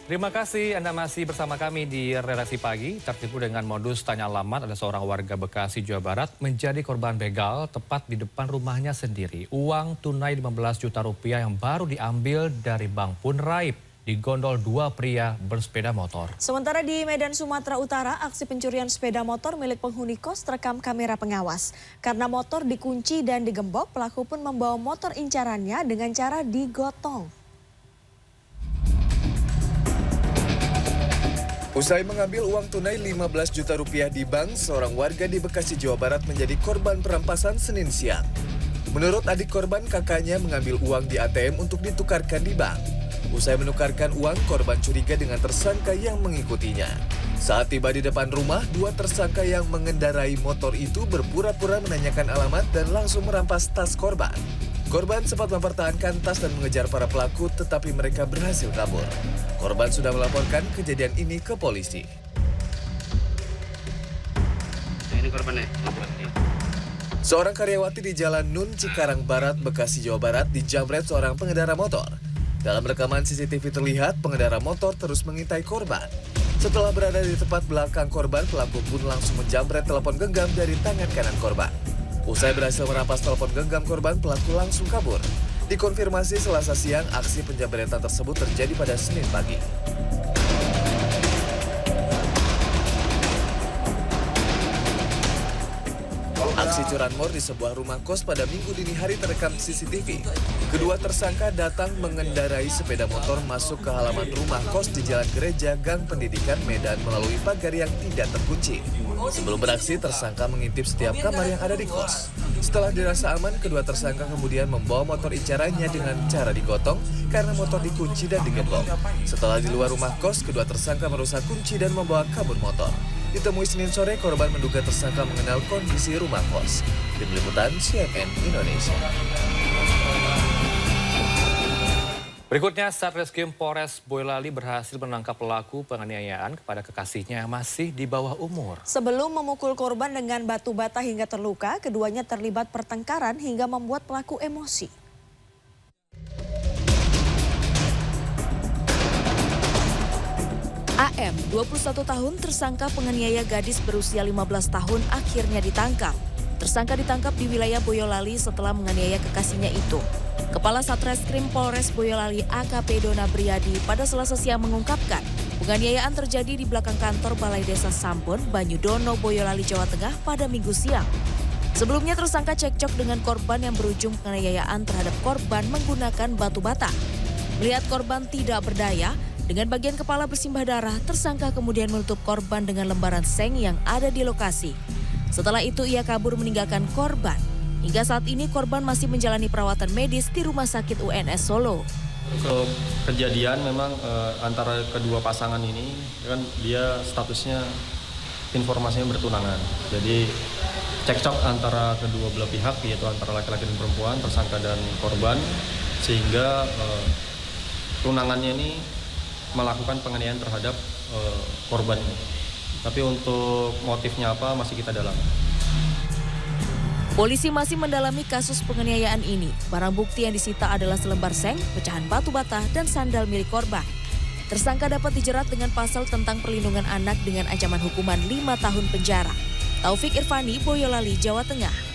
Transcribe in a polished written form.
Terima kasih Anda masih bersama kami di Redaksi Pagi. Tertipu dengan modus tanya alamat, ada seorang warga Bekasi, Jawa Barat menjadi korban begal tepat di depan rumahnya sendiri. Uang tunai 15 juta rupiah yang baru diambil dari bank pun raib. Digondol dua pria bersepeda motor. Sementara di Medan, Sumatera Utara, aksi pencurian sepeda motor milik penghuni kos terekam kamera pengawas. Karena motor dikunci dan digembok, pelaku pun membawa motor incarannya dengan cara digotong. Usai mengambil uang tunai 15 juta rupiah di bank, seorang warga di Bekasi, Jawa Barat menjadi korban perampasan Senin siang. Menurut adik korban, kakaknya mengambil uang di ATM untuk ditukarkan di bank. Usai menukarkan uang, korban curiga dengan tersangka yang mengikutinya. Saat tiba di depan rumah, dua tersangka yang mengendarai motor itu berpura-pura menanyakan alamat dan langsung merampas tas korban. Korban sempat mempertahankan tas dan mengejar para pelaku, tetapi mereka berhasil kabur. Korban sudah melaporkan kejadian ini ke polisi. Ini korbannya. Seorang karyawati di Jalan Nun, Cikarang Barat, Bekasi, Jawa Barat dijamret seorang pengendara motor. Dalam rekaman CCTV terlihat pengendara motor terus mengintai korban. Setelah berada di tempat belakang korban, pelaku pun langsung menjamret telepon genggam dari tangan kanan korban. Usai berhasil merampas telepon genggam korban, pelaku langsung kabur. Dikonfirmasi Selasa siang, aksi penjamretan tersebut terjadi pada Senin pagi. Aksi curanmor di sebuah rumah kos pada Minggu dini hari terekam CCTV. Kedua tersangka datang mengendarai sepeda motor masuk ke halaman rumah kos di Jalan Gereja, Gang Pendidikan, Medan melalui pagar yang tidak terkunci. Sebelum beraksi, tersangka mengintip setiap kamar yang ada di kos. Setelah dirasa aman, kedua tersangka kemudian membawa motor incarannya dengan cara digotong karena motor dikunci dan digembok. Setelah di luar rumah kos, kedua tersangka merusak kunci dan membawa kabur motor. Ditemui Senin sore, korban menduga tersangka mengenal kondisi rumah kos. Tim Liputan CNN Indonesia. Berikutnya, Satreskrim Polres Boyolali berhasil menangkap pelaku penganiayaan kepada kekasihnya yang masih di bawah umur. Sebelum memukul korban dengan batu bata hingga terluka, keduanya terlibat pertengkaran hingga membuat pelaku emosi. AM, 21 tahun, tersangka penganiaya gadis berusia 15 tahun akhirnya ditangkap. Tersangka ditangkap di wilayah Boyolali setelah menganiaya kekasihnya itu. Kepala Satreskrim Polres Boyolali AKP Dona Briyadi pada Selasa siang mengungkapkan, penganiayaan terjadi di belakang kantor Balai Desa Sampun, Banyudono, Boyolali, Jawa Tengah pada Minggu siang. Sebelumnya tersangka cekcok dengan korban yang berujung penganiayaan terhadap korban menggunakan batu bata. Melihat korban tidak berdaya, dengan bagian kepala bersimbah darah, tersangka kemudian menutup korban dengan lembaran seng yang ada di lokasi. Setelah itu ia kabur meninggalkan korban. Hingga saat ini korban masih menjalani perawatan medis di Rumah Sakit UNS Solo. Untuk kejadian memang antara kedua pasangan ini kan dia statusnya informasinya bertunangan. Jadi cekcok antara kedua belah pihak, yaitu antara laki-laki dan perempuan, tersangka dan korban, sehingga tunangannya ini melakukan penganiayaan terhadap korban ini. Tapi untuk motifnya apa masih kita dalami. Polisi masih mendalami kasus penganiayaan ini. Barang bukti yang disita adalah selembar seng, pecahan batu bata, dan sandal milik korban. Tersangka dapat dijerat dengan pasal tentang perlindungan anak dengan ancaman hukuman 5 tahun penjara. Taufik Irvani, Boyolali, Jawa Tengah.